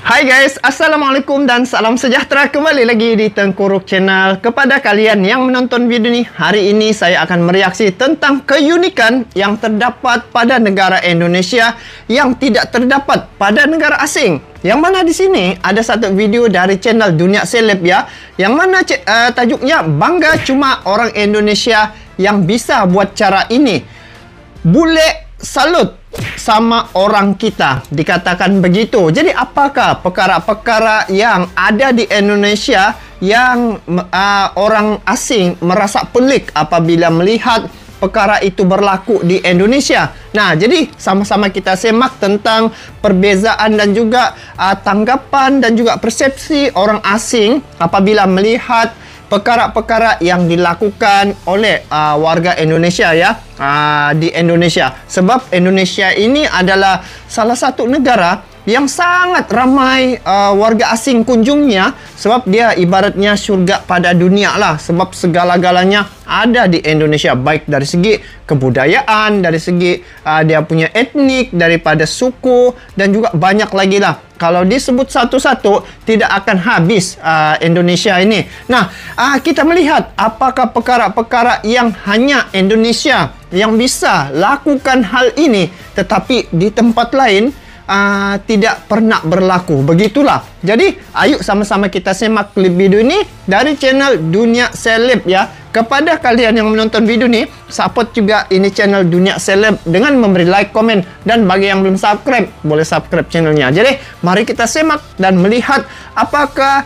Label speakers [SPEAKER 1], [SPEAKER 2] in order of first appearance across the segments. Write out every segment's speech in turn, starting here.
[SPEAKER 1] Hai guys, Assalamualaikum dan salam sejahtera kembali lagi di Tengku Ruk Channel. Kepada kalian yang menonton video ini, hari ini saya akan mereaksi tentang keunikan yang terdapat pada negara Indonesia yang tidak terdapat pada negara asing. Yang mana di sini ada satu video dari channel Dunia Seleb ya, yang mana tajuknya Bangga Cuma Orang Indonesia yang bisa buat cara ini. Bule salut sama orang kita, dikatakan begitu. Jadi apakah perkara-perkara yang ada di Indonesia yang orang asing merasa pelik apabila melihat perkara itu berlaku di Indonesia? Nah, jadi sama-sama kita semak tentang perbezaan dan juga tanggapan dan juga persepsi orang asing apabila melihat perkara-perkara yang dilakukan oleh warga Indonesia ya, di Indonesia. Sebab Indonesia ini adalah salah satu negara yang sangat ramai warga asing kunjungnya, sebab dia ibaratnya syurga pada dunia lah, sebab segala-galanya ada di Indonesia, baik dari segi kebudayaan, dari segi dia punya etnik, daripada suku, dan juga banyak lagi lah. Kalau disebut satu-satu tidak akan habis Indonesia ini. Nah, kita melihat apakah perkara-perkara yang hanya Indonesia yang bisa lakukan hal ini, tetapi di tempat lain tidak pernah berlaku. Begitulah. Jadi, ayo sama-sama kita semak klip video ini dari channel Dunia Seleb ya. Kepada kalian yang menonton video ini, support juga ini channel Dunia Seleb dengan memberi like, komen, dan bagi yang belum subscribe, boleh subscribe channelnya. Jadi, mari kita semak dan melihat apakah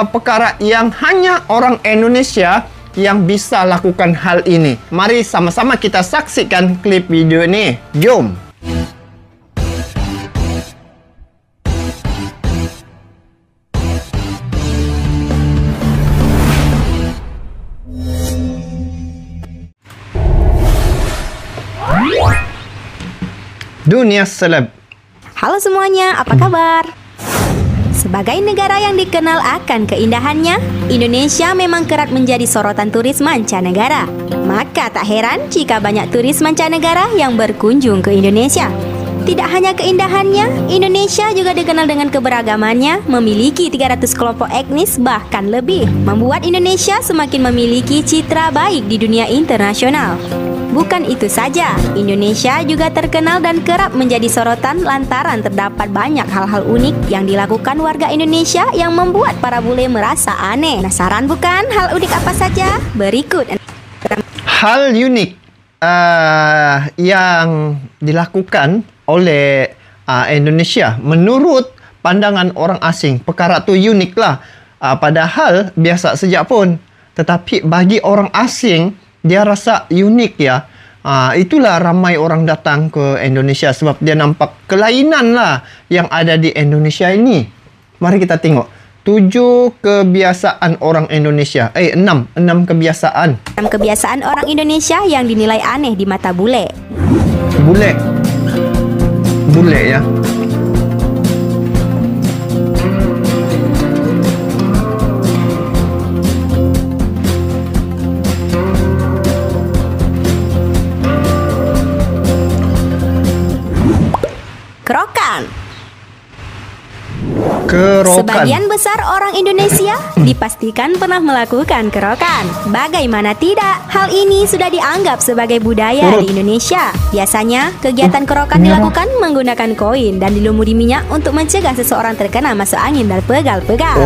[SPEAKER 1] perkara yang hanya orang Indonesia yang bisa lakukan hal ini. Mari sama-sama kita saksikan klip video ini. Jom! Dunia Seleb.
[SPEAKER 2] Halo semuanya, apa kabar? Sebagai negara yang dikenal akan keindahannya, Indonesia memang kerap menjadi sorotan turis mancanegara. Maka tak heran jika banyak turis mancanegara yang berkunjung ke Indonesia. Tidak hanya keindahannya, Indonesia juga dikenal dengan keberagamannya, memiliki 300 kelompok etnis bahkan lebih, membuat Indonesia semakin memiliki citra baik di dunia internasional. Bukan itu saja, Indonesia juga terkenal dan kerap menjadi sorotan lantaran terdapat banyak hal-hal unik yang dilakukan warga Indonesia yang membuat para bule merasa aneh. Penasaran bukan hal unik apa saja? Berikut.
[SPEAKER 1] Hal unik yang dilakukan oleh Indonesia menurut pandangan orang asing, perkara tu unik lah. Padahal biasa saja pun, tetapi bagi orang asing dia rasa unik ya. Itulah ramai orang datang ke Indonesia sebab dia nampak kelainan lah yang ada di Indonesia ini. Mari kita tengok 7 kebiasaan orang Indonesia. 6 kebiasaan.
[SPEAKER 2] 6 kebiasaan orang Indonesia yang dinilai aneh di mata bule.
[SPEAKER 1] Bule ya. Kerokan.
[SPEAKER 2] Sebagian besar orang Indonesia dipastikan pernah melakukan kerokan. Bagaimana tidak, hal ini sudah dianggap sebagai budaya di Indonesia. Biasanya, kegiatan kerokan dilakukan menggunakan koin dan dilumuri minyak untuk mencegah seseorang terkena masuk angin dan pegal-pegal.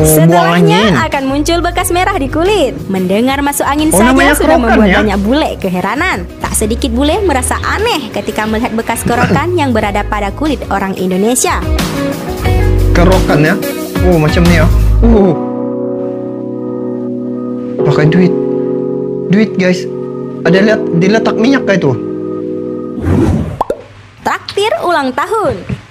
[SPEAKER 2] Setelahnya akan muncul bekas merah di kulit. Mendengar masuk angin saja sudah membuat banyak bule keheranan. Tak sedikit bule merasa aneh ketika melihat bekas kerokan yang berada pada kulit orang Indonesia.
[SPEAKER 1] Kerokan ya. Macam ni ya. Pakai duit guys. Ada lihat diletak minyak kah itu?
[SPEAKER 2] Traktir ulang tahun.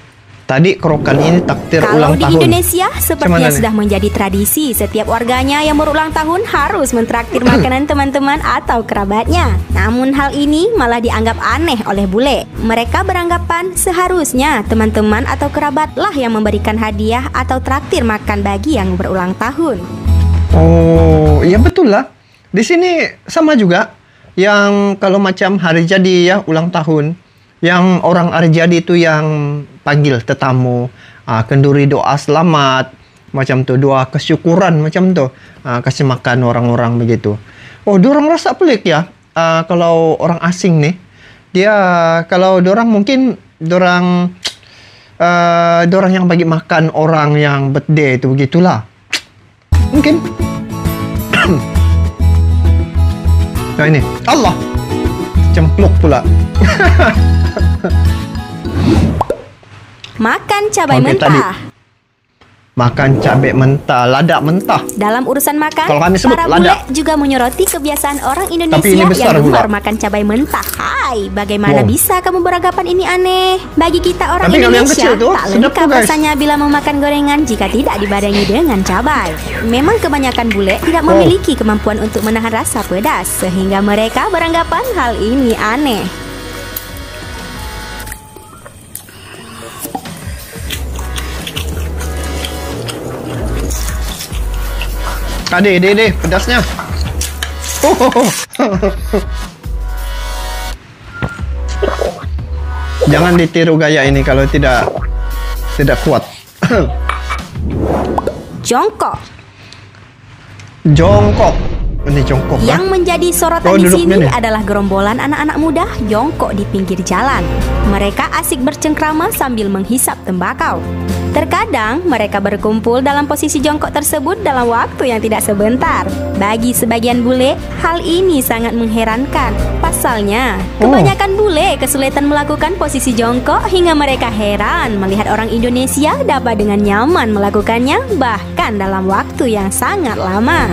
[SPEAKER 1] Tadi kerokan ini takdir ulang tahun.
[SPEAKER 2] Kalau di Indonesia sepertinya sudah menjadi tradisi, setiap warganya yang berulang tahun harus mentraktir makanan teman-teman atau kerabatnya. Namun hal ini malah dianggap aneh oleh bule. Mereka beranggapan seharusnya teman-teman atau kerabatlah yang memberikan hadiah atau traktir makan bagi yang berulang tahun.
[SPEAKER 1] Oh, ya betul lah. Di sini sama juga. Yang kalau macam hari jadi ya, ulang tahun, yang orang hari jadi itu yang panggil tetamu, kenduri doa selamat, macam tu, doa kesyukuran macam tu, kasih makan orang-orang begitu. Oh, diorang rasa pelik ya. Kalau orang asing nih, dia kalau diorang mungkin diorang yang bagi makan orang yang birthday itu begitulah. Mungkin. Nah ini, Allah cempluk pula.
[SPEAKER 2] Makan cabai
[SPEAKER 1] Oke,
[SPEAKER 2] mentah.
[SPEAKER 1] tadi. Makan cabai mentah, lada mentah.
[SPEAKER 2] Dalam urusan makan,
[SPEAKER 1] Kalau kami sebut
[SPEAKER 2] para
[SPEAKER 1] lada.
[SPEAKER 2] bule juga menyoroti kebiasaan orang
[SPEAKER 1] Tapi
[SPEAKER 2] Indonesia
[SPEAKER 1] ini besar
[SPEAKER 2] yang gemar
[SPEAKER 1] pula.
[SPEAKER 2] makan cabai mentah. Hai, bagaimana
[SPEAKER 1] Wow.
[SPEAKER 2] bisa kamu beranggapan ini aneh? Bagi kita orang
[SPEAKER 1] Tapi kalau yang
[SPEAKER 2] Indonesia,
[SPEAKER 1] kecil tuh,
[SPEAKER 2] tak
[SPEAKER 1] sedap
[SPEAKER 2] lengkap
[SPEAKER 1] tuh, guys.
[SPEAKER 2] rasanya bila memakan gorengan jika tidak dibarengi dengan cabai. Memang kebanyakan bule tidak
[SPEAKER 1] Wow.
[SPEAKER 2] memiliki kemampuan untuk menahan rasa pedas, sehingga mereka beranggapan hal ini aneh.
[SPEAKER 1] Deh, pedasnya. Jangan ditiru gaya ini kalau tidak kuat.
[SPEAKER 2] Jongkok.
[SPEAKER 1] Jongkok. Ini jongkok.
[SPEAKER 2] Yang menjadi sorotan
[SPEAKER 1] Oh,
[SPEAKER 2] di
[SPEAKER 1] duduknya
[SPEAKER 2] sini
[SPEAKER 1] nih.
[SPEAKER 2] adalah gerombolan anak-anak muda jongkok di pinggir jalan. Mereka asik bercengkrama sambil menghisap tembakau. Terkadang mereka berkumpul dalam posisi jongkok tersebut dalam waktu yang tidak sebentar. Bagi sebagian bule, hal ini sangat mengherankan. Pasalnya, kebanyakan bule kesulitan melakukan posisi jongkok hingga mereka heran melihat orang Indonesia dapat dengan nyaman melakukannya bahkan dalam waktu yang sangat lama.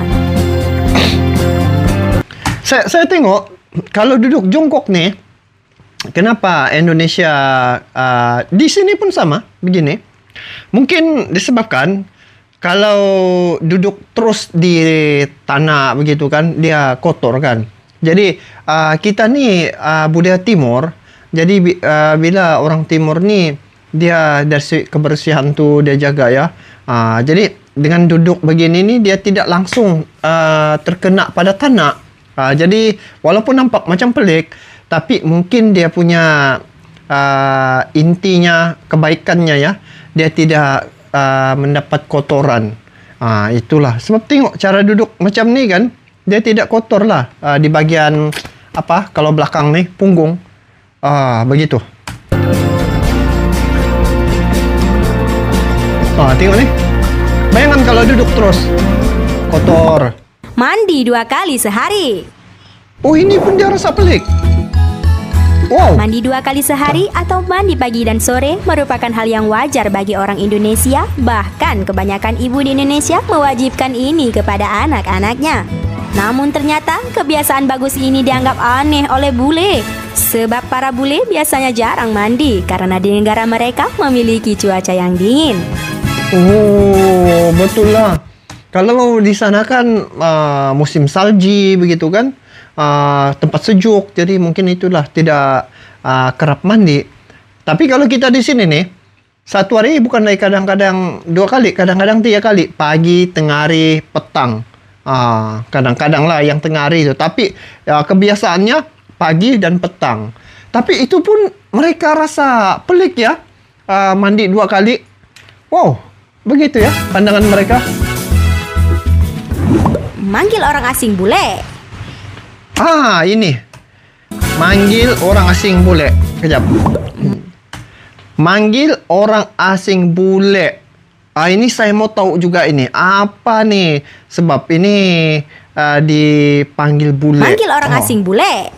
[SPEAKER 1] Saya tengok kalau duduk jongkok nih, kenapa Indonesia di sini pun sama begini? Mungkin disebabkan kalau duduk terus di tanah begitu kan, dia kotor kan. Jadi kita nih budaya Timur. Jadi bila orang Timur nih dia dari kebersihan tuh dia jaga ya. Jadi dengan duduk begini nih dia tidak langsung terkena pada tanah. Jadi walaupun nampak macam pelik, tapi mungkin dia punya intinya kebaikannya ya. Dia tidak mendapat kotoran. Itulah sebab tengok cara duduk macam ni kan, dia tidak kotor lah di bagian apa kalau belakang nih punggung. Begitu. Tengok nih. Bayangkan kalau duduk terus kotor.
[SPEAKER 2] Mandi 2 kali sehari.
[SPEAKER 1] Oh, ini pun dia rasa pelik. Wow.
[SPEAKER 2] Mandi 2 kali sehari atau mandi pagi dan sore merupakan hal yang wajar bagi orang Indonesia. Bahkan kebanyakan ibu di Indonesia mewajibkan ini kepada anak-anaknya. Namun ternyata kebiasaan bagus ini dianggap aneh oleh bule. Sebab para bule biasanya jarang mandi karena di negara mereka memiliki cuaca yang dingin.
[SPEAKER 1] Oh, betul lah. Kalau di sana kan musim salji begitu kan, tempat sejuk, jadi mungkin itulah tidak kerap mandi. Tapi kalau kita di sini nih, satu hari bukan lagi kadang-kadang 2 kali, kadang-kadang 3 kali, pagi, tengah hari, petang. Kadang-kadang lah yang tengah hari itu. Tapi kebiasaannya pagi dan petang. Tapi itu pun mereka rasa pelik ya, mandi 2 kali. Wow, begitu ya pandangan mereka.
[SPEAKER 2] Manggil orang asing bule.
[SPEAKER 1] Ini. Manggil orang asing bule. Kejap. Manggil orang asing bule. Ini saya mau tahu juga ini. Apa nih? Sebab ini dipanggil bule.
[SPEAKER 2] Manggil orang asing bule.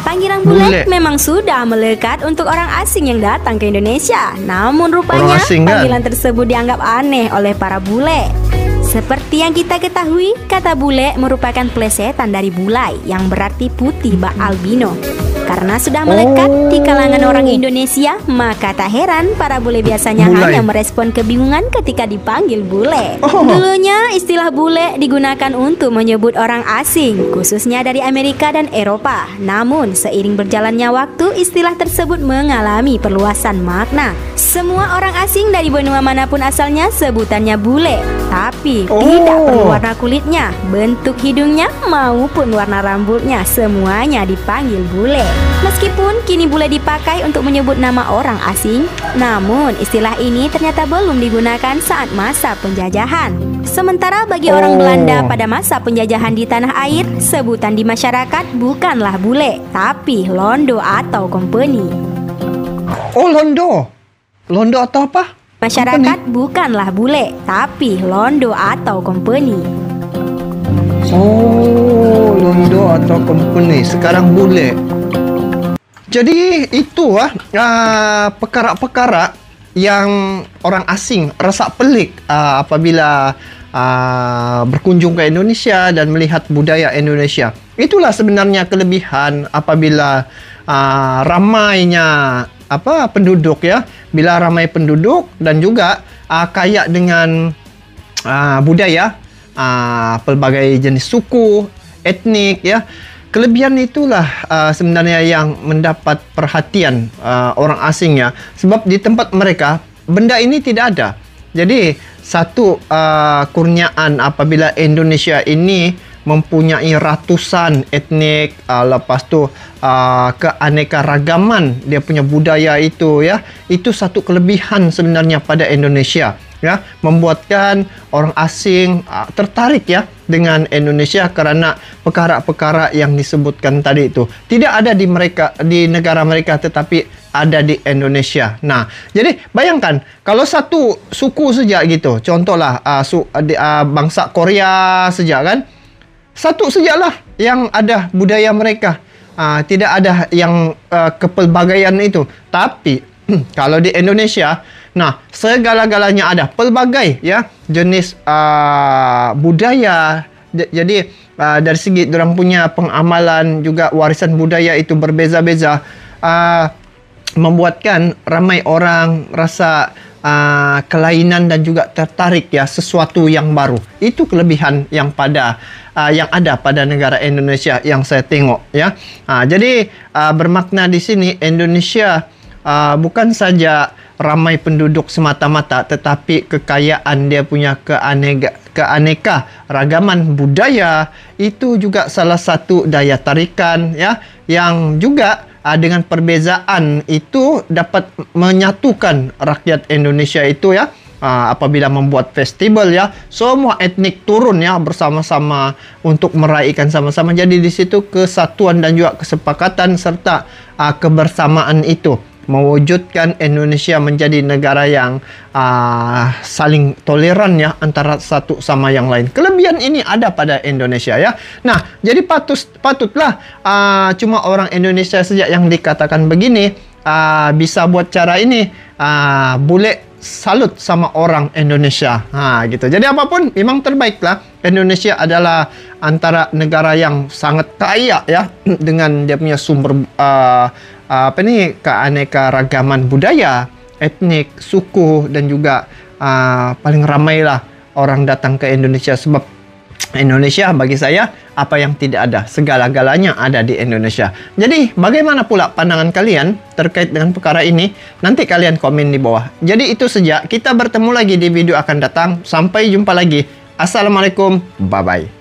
[SPEAKER 2] Panggilan bule memang sudah melekat untuk orang asing yang datang ke Indonesia. Namun rupanya
[SPEAKER 1] asing, kan?
[SPEAKER 2] panggilan tersebut dianggap aneh oleh para bule. Seperti yang kita ketahui, kata bule merupakan plesetan dari bulai yang berarti putih bak albino. Karena sudah melekat di kalangan orang Indonesia, maka tak heran para bule biasanya hanya merespon kebingungan ketika dipanggil bule. Dulunya istilah bule digunakan untuk menyebut orang asing, khususnya dari Amerika dan Eropa. Namun seiring berjalannya waktu, istilah tersebut mengalami perluasan makna. Semua orang asing dari benua manapun asalnya sebutannya bule. Tapi tidak perlu warna kulitnya, bentuk hidungnya maupun warna rambutnya semuanya dipanggil bule. Meskipun kini bule dipakai untuk menyebut nama orang asing, namun istilah ini ternyata belum digunakan saat masa penjajahan. Sementara bagi orang Belanda pada masa penjajahan di tanah air, sebutan di masyarakat bukanlah bule, tapi londo atau company.
[SPEAKER 1] Oh, londo. Londo atau apa?
[SPEAKER 2] Masyarakat bukanlah bule, tapi londo atau company.
[SPEAKER 1] Oh, londo atau company. Sekarang bule. Jadi itu perkara-perkara yang orang asing rasa pelik apabila berkunjung ke Indonesia dan melihat budaya Indonesia. Itulah sebenarnya kelebihan apabila ramainya penduduk ya. Bila ramai penduduk dan juga kaya dengan budaya, pelbagai jenis suku, etnik ya. Kelebihan itulah sebenarnya yang mendapat perhatian orang asing ya. Sebab di tempat mereka benda ini tidak ada. Jadi satu kurniaan apabila Indonesia ini mempunyai ratusan etnik, lepas tu keanekaragaman dia punya budaya itu ya. Itu satu kelebihan sebenarnya pada Indonesia ya, membuatkan orang asing tertarik ya dengan Indonesia karena perkara-perkara yang disebutkan tadi itu. Tidak ada di negara mereka, tetapi ada di Indonesia. Nah, jadi bayangkan kalau satu suku saja gitu, contohlah bangsa Korea saja kan, satu sajalah yang ada budaya mereka. Tidak ada yang kepelbagaian itu. Tapi kalau di Indonesia, nah segala-galanya ada, pelbagai ya jenis budaya. Jadi dari segi orang punya pengamalan juga warisan budaya itu berbeza-beza, membuatkan ramai orang rasa kelainan dan juga tertarik ya sesuatu yang baru. Itu kelebihan yang ada pada negara Indonesia yang saya tengok ya. Jadi bermakna di sini Indonesia bukan saja ramai penduduk semata-mata, tetapi kekayaan dia punya keaneka ragaman budaya itu juga salah satu daya tarikan ya, yang juga dengan perbezaan itu dapat menyatukan rakyat Indonesia itu ya. Apabila membuat festival ya, semua etnik turun ya bersama-sama untuk meraihkan sama-sama. Jadi di situ kesatuan dan juga kesepakatan serta kebersamaan itu mewujudkan Indonesia menjadi negara yang saling toleran ya antara satu sama yang lain. Kelebihan ini ada pada Indonesia ya. Nah, jadi patutlah cuma orang Indonesia saja yang dikatakan begini bisa buat cara ini, boleh salut sama orang Indonesia. Gitu. Jadi apapun memang terbaiklah. Indonesia adalah antara negara yang sangat kaya ya dengan dia punya sumber keanekaragaman budaya, etnik, suku dan juga paling ramailah orang datang ke Indonesia sebab Indonesia bagi saya apa yang tidak ada, segala-galanya ada di Indonesia. Jadi bagaimana pula pandangan kalian terkait dengan perkara ini? Nanti kalian komen di bawah. Jadi itu saja, kita bertemu lagi di video akan datang. Sampai jumpa lagi. Assalamualaikum, bye-bye.